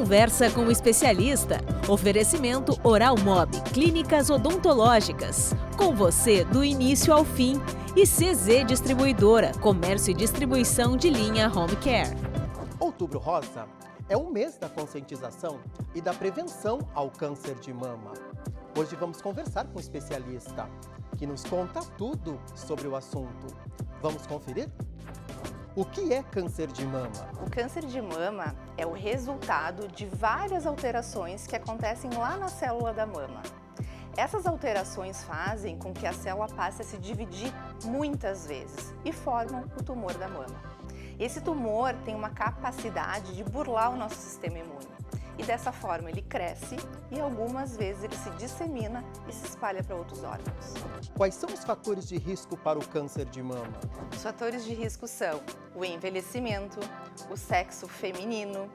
Conversa com o especialista. Oferecimento Oral Mob, clínicas odontológicas. Com você do início ao fim. E CZ Distribuidora, comércio e distribuição de linha Home Care. Outubro Rosa é o mês da conscientização e da prevenção ao câncer de mama. Hoje vamos conversar com um especialista que nos conta tudo sobre o assunto. Vamos conferir? O que é câncer de mama? O câncer de mama é o resultado de várias alterações que acontecem lá na célula da mama. Essas alterações fazem com que a célula passe a se dividir muitas vezes e formam o tumor da mama. Esse tumor tem uma capacidade de burlar o nosso sistema imune e dessa forma ele cresce e algumas vezes ele se dissemina e se espalha para outros órgãos. Quais são os fatores de risco para o câncer de mama? Os fatores de risco são o envelhecimento, o sexo feminino,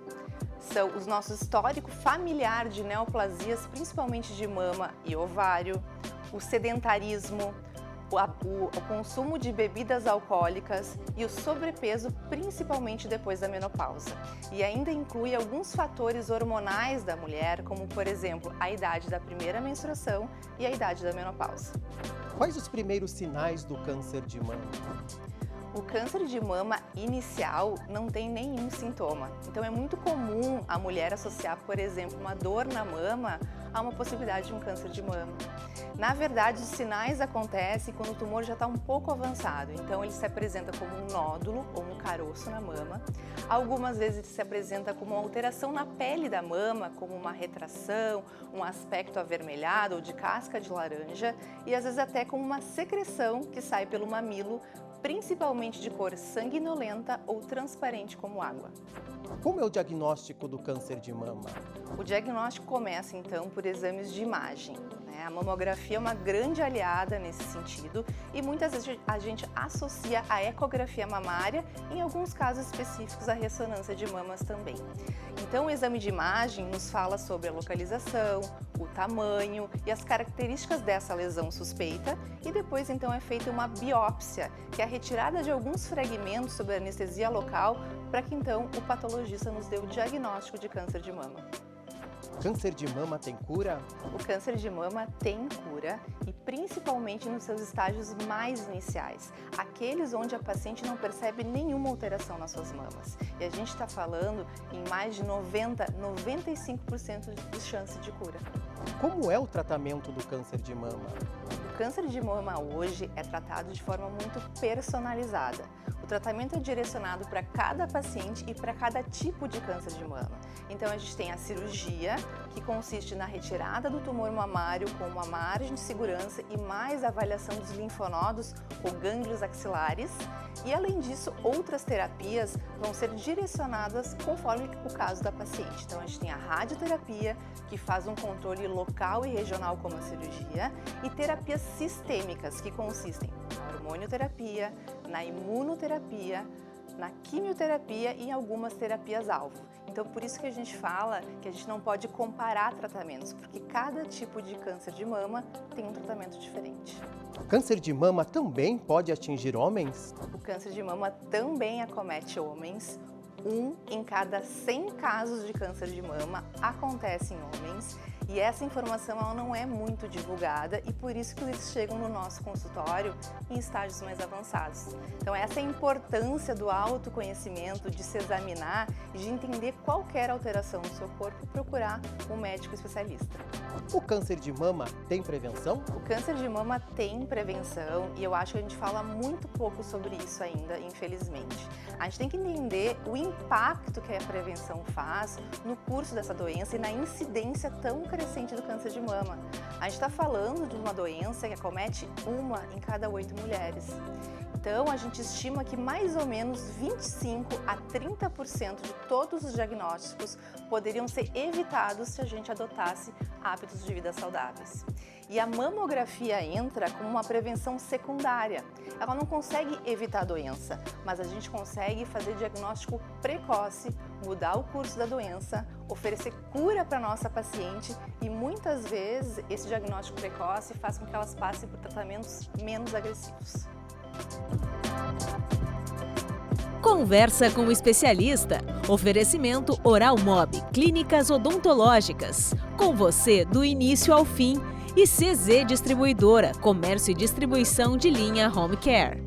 são os nossos histórico familiar de neoplasias, principalmente de mama e ovário, o sedentarismo, o consumo de bebidas alcoólicas e o sobrepeso, principalmente depois da menopausa. E ainda inclui alguns fatores hormonais da mulher, como por exemplo, a idade da primeira menstruação e a idade da menopausa. Quais os primeiros sinais do câncer de mama? O câncer de mama inicial não tem nenhum sintoma. Então é muito comum a mulher associar, por exemplo, uma dor na mama a uma possibilidade de um câncer de mama. Na verdade, os sinais acontecem quando o tumor já está um pouco avançado. Então ele se apresenta como um nódulo ou um caroço na mama. Algumas vezes ele se apresenta como uma alteração na pele da mama, como uma retração, um aspecto avermelhado ou de casca de laranja e às vezes até como uma secreção que sai pelo mamilo, principalmente de cor sanguinolenta ou transparente como água. Como é o diagnóstico do câncer de mama? O diagnóstico começa então por exames de imagem. A mamografia é uma grande aliada nesse sentido e muitas vezes a gente associa a ecografia mamária, em alguns casos específicos a ressonância de mamas também. Então o exame de imagem nos fala sobre a localização, o tamanho e as características dessa lesão suspeita e depois então é feita uma biópsia, que é a retirada de alguns fragmentos sob anestesia local para que então o patologista nos dê o diagnóstico de câncer de mama. Câncer de mama tem cura? O câncer de mama tem cura e principalmente nos seus estágios mais iniciais, aqueles onde a paciente não percebe nenhuma alteração nas suas mamas. E a gente está falando em mais de 95% de chance de cura. Como é o tratamento do câncer de mama? O câncer de mama hoje é tratado de forma muito personalizada. O tratamento é direcionado para cada paciente e para cada tipo de câncer de mama. Então a gente tem a cirurgia, que consiste na retirada do tumor mamário com uma margem de segurança e mais avaliação dos linfonodos ou gânglios axilares. E além disso, outras terapias vão ser direcionadas conforme o caso da paciente. Então a gente tem a radioterapia, que faz um controle local e regional como a cirurgia, e terapias sistêmicas, que consistem na hormonioterapia, na imunoterapia, na quimioterapia e em algumas terapias-alvo. Então, por isso que a gente fala que a gente não pode comparar tratamentos, porque cada tipo de câncer de mama tem um tratamento diferente. Câncer de mama também pode atingir homens? O câncer de mama também acomete homens. 1 em cada 100 casos de câncer de mama acontece em homens. E essa informação ela não é muito divulgada e por isso que eles chegam no nosso consultório em estágios mais avançados. Então essa é a importância do autoconhecimento, de se examinar e de entender qualquer alteração no seu corpo e procurar um médico especialista. O câncer de mama tem prevenção? O câncer de mama tem prevenção e eu acho que a gente fala muito pouco sobre isso ainda, infelizmente. A gente tem que entender o impacto que a prevenção faz no curso dessa doença e na incidência tão crescente do câncer de mama. A gente está falando de uma doença que acomete 1 em cada 8 mulheres. Então, a gente estima que mais ou menos 25 a 30% de todos os diagnósticos poderiam ser evitados se a gente adotasse hábitos de vida saudáveis. E a mamografia entra como uma prevenção secundária. Ela não consegue evitar a doença, mas a gente consegue fazer diagnóstico precoce, mudar o curso da doença, oferecer cura para a nossa paciente e muitas vezes esse diagnóstico precoce faz com que elas passem por tratamentos menos agressivos. Conversa com o especialista. Oferecimento Oral Mob, clínicas odontológicas. Com você do início ao fim. E CZ Distribuidora, comércio e distribuição de linha Home Care.